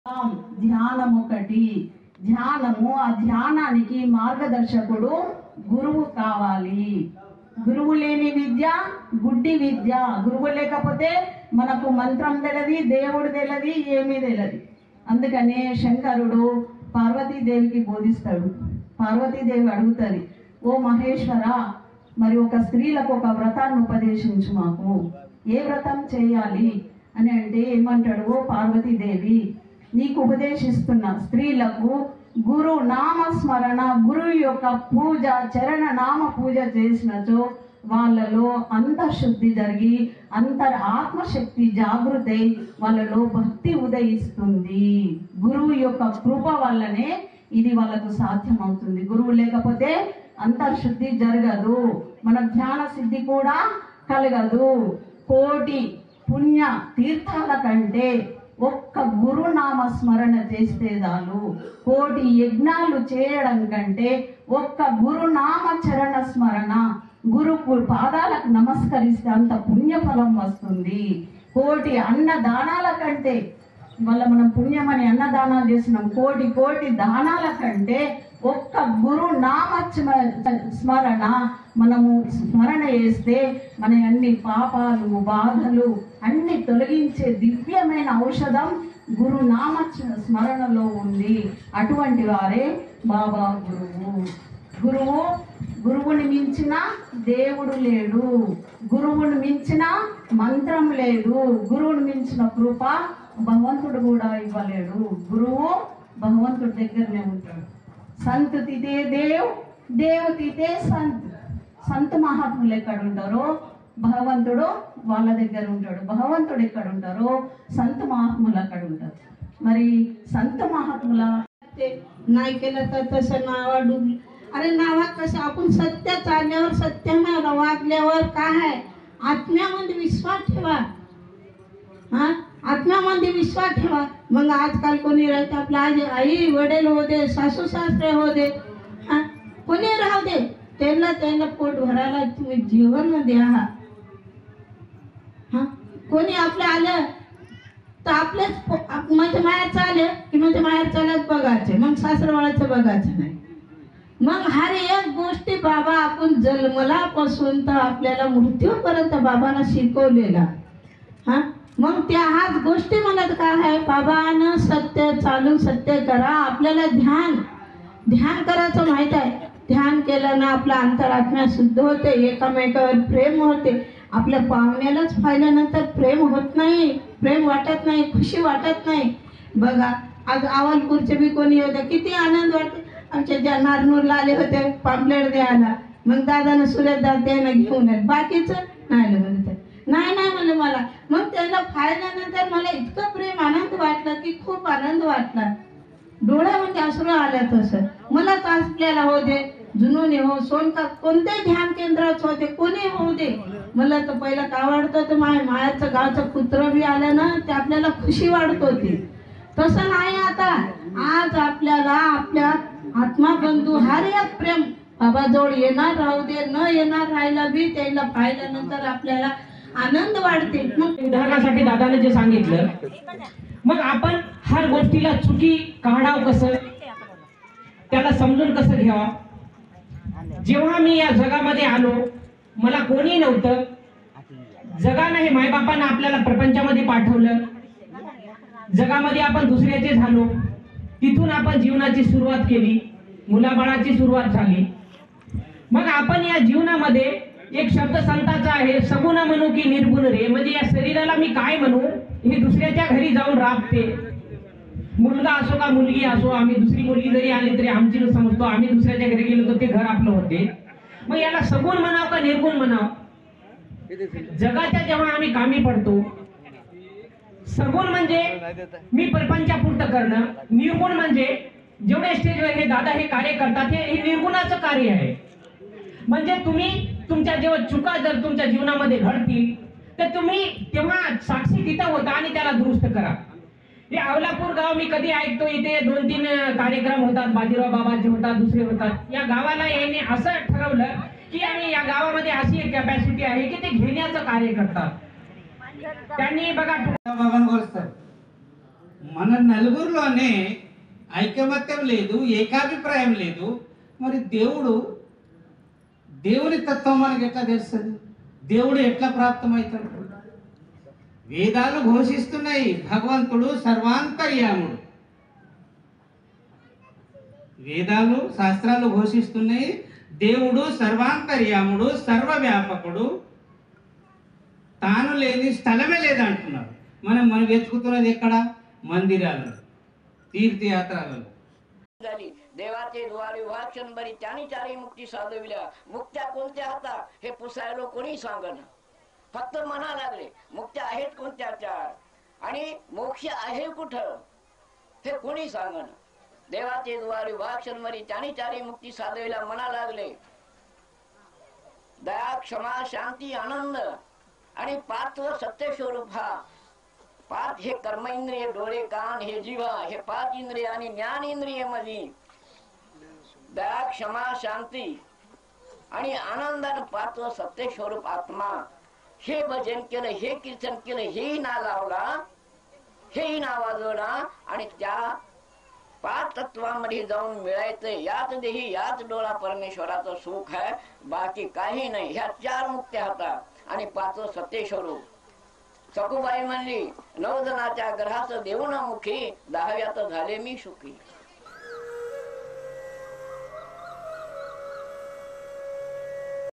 ధ్యానం ఒకటి. ధ్యానము, ఆ ధ్యానానికి మార్గదర్శకుడు గురువు కావాలి. గురువు లేని విద్య గుడ్డి విద్య. గురువు లేకపోతే మనకు మంత్రం తెలియదు, దేవుడు తెలియదు, ఏమీ తెలియదు. అందుకనే శంకరుడు పార్వతీదేవికి బోధిస్తాడు. పార్వతీదేవి అడుగుతుంది, ఓ మహేశ్వర, మరి ఒక స్త్రీలకు ఒక వ్రతాన్ని ఉపదేశించు మాకు, ఏ వ్రతం చేయాలి అని అంటే ఏమంటాడు, ఓ పార్వతీదేవి, నీకు ఉపదేశిస్తున్న స్త్రీలకు గురు నామస్మరణ, గురువు యొక్క పూజ, చరణ నామ పూజ చేసినచో వాళ్ళలో అంతఃశుద్ధి జరిగి ఆత్మశక్తి జాగృతి, వాళ్ళలో భక్తి ఉదయిస్తుంది. గురువు యొక్క కృప వల్లనే ఇది వాళ్ళకు సాధ్యమవుతుంది. గురువు లేకపోతే అంతఃశుద్ధి జరగదు, మన ధ్యాన సిద్ధి కూడా కలగదు. కోటి పుణ్య తీర్థాల కంటే ఒక్క గురునామ స్మరణ చేస్తే చాలు. కోటి యజ్ఞాలు చేయడం కంటే ఒక్క గురునామ చరణ స్మరణ, గురు పాదాలకు నమస్కరిస్తే అంత పుణ్యఫలం వస్తుంది. కోటి అన్నదానాల కంటే, వల్ల మనం పుణ్యమని అన్నదానాలు చేసినాం, కోటి కోటి దానాల కంటే ఒక్క గురు నామ స్మరణ మనము స్మరణ చేస్తే మన అన్ని పాపాలు బాధలు అన్ని తొలగించే దివ్యమైన ఔషధం గురునామ స్మరణలో ఉంది. అటువంటి వారే బాబా గురువు. గురువుని మించిన దేవుడు లేడు, గురువుని మించిన మంత్రం లేదు, గురువుని మించిన కృప భగవంతుడు కూడా ఇవ్వలేడు. గురువు భగవంతుడి దగ్గరనే ఉంటాడు. సంత్ తితే దేవ్, దేవ్ తితే సంత్. సంత్ మహాత్ములు ఎక్కడ ఉంటారో భగవంతుడు వాళ్ళ దగ్గర ఉంటాడు. భగవంతుడు ఎక్కడ ఉంటారో సంత్ మహాత్ములు అక్కడ ఉంటారు. మరి సంత్ మహాత్ముల नाही केलं तर तसं नावा डुबली. अरे नावा कसं आपण सत्य चालल्यावर सत्यानं वागल्यावर काय आहे, आत्म्यामध्ये विश्वास ठेवा. हा, आत्म्यामध्ये विश्वास ठेवा. मग आजकाल कोणी राहते, आपला आई वडील होते, सासू सासरे होते, कोणी राहू दे, त्यांना पोट भरायला तुम्ही जेवण द्या. हा, कोणी आपलं आलं तर आपलेच म्हणजे माहेरचं आलं की म्हणजे माहेरचं आलं बघायचं, मग सासरवाड्याचं बघायचं नाही. मग हर एक गोष्टी बाबा आपण जन्मलापासून तर आपल्याला मृत्यूपर्यंत बाबांना शिकवलेला. हा, मग त्या हाच गोष्टी म्हणत काय आहे, बाबानं सत्य चालून सत्य करा. आपल्याला ध्यान करायचं माहित आहे. ध्यान केलं ना आपला अंतरात्मा शुद्ध होते, एकामेकावर प्रेम होते. आपल्या पाहुण्यालाच पाहिल्यानंतर प्रेम होत नाही, प्रेम वाटत नाही, खुशी वाटत नाही. बघा आज अवलपूरचे बी कोणी होते, किती आनंद वाटते. आमच्या ज्या नारनूरला आले होते पापलेट द्यायला, मग दादानं सूर्यदास द्यायला घेऊन आले, बाकीचं नाही म्हणते नाही म्हणलं मला. मग त्यांना पाहिल्यानंतर मला इतकं प्रेम आनंद वाटला की खूप आनंद वाटला, डोळ्यामध्ये अश्रू आल्या. तसं मला तासल्याला होते, जुनून हो, सोनका कोणत्याही ध्यान केंद्रात होते, कोणी होऊ दे, मला तर पहिलं काय वाटतं तर मायाचं गावचं कुत्र बी आलं ना ते आपल्याला खुशी वाटत होती. तसं नाही आता. आज आपल्याला आपल्या आत्माबंधू हर एक प्रेम बाबाजवळ येणार राहू दे, न येणार राहायला बी त्याला पाहिल्यानंतर आपल्याला आनंद वाढते. उदाहरणासाठी दादाने जे सांगितलं, मग आपण हर गोष्टीला चुकी काढावं कसं, त्याला समजून कसं घ्यावा. जेव्हा मी या जगामध्ये आलो, मला कोणी नव्हतं. जगानं हे मायबापांना आपल्याला प्रपंचामध्ये पाठवलं. जगामध्ये आपण दुसऱ्याचे झालो. तिथून आपण जीवनाची सुरुवात केली, मुलाबाळाची सुरुवात झाली. मग आपण या जीवनामध्ये एक शब्द संताचा आहे, सगुण म्हणू की निर्गुण रे. म्हणजे या शरीराला मी काय म्हणू, हे दुसऱ्याच्या घरी जाऊन राबते. मुलगा असो का मुलगी असो, आम्ही दुसरी मुलगी जरी आली तरी आमची समजतो, आम्ही दुसऱ्याच्या घरी गेलो तर ते घर आपलं होते. मग याला सगुण म्हणावं का निर्गुण म्हणावं. जगाच्या जेव्हा आम्ही कामी पडतो, सगुण म्हणजे मी प्रपंचापुरतं करणं, निर्गुण म्हणजे जेवढे स्टेजवर हे दादा हे कार्य करतात हे निर्गुणाचं कार्य आहे. म्हणजे तुम्ही तुमच्या जेव्हा चुका जर तुमच्या जीवनामध्ये घडतील तर तुम्ही तेव्हा साक्षी तिथं होता आणि त्याला दुरुस्त करा. हे अवलापूर गाव मी कधी ऐकतो, इथे 2-3 कार्यक्रम होतात, बाजीराव बाबाचे होतात, दुसरे होतात. या गावाला याने असं ठरवलं की आम्ही या गावामध्ये अशी एक कॅपॅसिटी आहे की ते घेण्याचं कार्य करतात. त्यांनी बघा बाबांवर మన నలుగురిలోనే ఐకమత్యం లేదు, ఏకాభిప్రాయం లేదు. మరి దేవుని తత్వం మనకి ఎట్లా తెలుస్తుంది? దేవుడు ఎట్లా ప్రాప్తమవుతాడు? వేదాలు ఘోషిస్తున్నాయి భగవంతుడు సర్వాంతర్యాముడు. వేదాలు శాస్త్రాలు ఘోషిస్తున్నాయి దేవుడు సర్వాంతర్యాముడు, సర్వవ్యాపకుడు, తాను లేని స్థలమే లేదంటున్నారు. మనం వెతుకుతున్నది ఎక్కడ? మందిరాలు, तीर्थयात्राला. झाली देवाचे द्वारे वाचन बरी त्याने चारी मुक्ती साधविल्या. मुक्त्या कोणत्या होता हे पुसायला कोणी सांगन, फक्त म्हणा लागले मुक्त्या आहेत कोणत्या चार आणि मोक्ष आहे कुठं हे कोणी सांगन. देवाचे द्वारे वाचन बरी त्याने चारी मुक्ती साधविल्या म्हणा लागले. दया क्षमा शांती आनंद आणि पाच सत्य स्वरूप हा पाच हे कर्म इंद्रिय डोळे कान हे जीवा हे पाच इंद्रिय आणि ज्ञान इंद्रिय मध्ये दया क्षमा शांती आणि आनंदाने पाच सत्य स्वरूप आत्मा हे भजन केलं, हे कीर्तन केलं, हेही ना लावला, हेही ना वाजवला आणि त्या पाच तत्वामध्ये जाऊन मिळायचं. याच देही याच डोळा परमेश्वराचं सुख आहे, बाकी काही नाही. ह्या चार मुक्त्या होतात आणि पाच सत्य स्वरूप. सखूबाई म्हणली 9 जणांच्या ग्रहाचं देऊन मुखी 10व्यात झाले मी सुखी.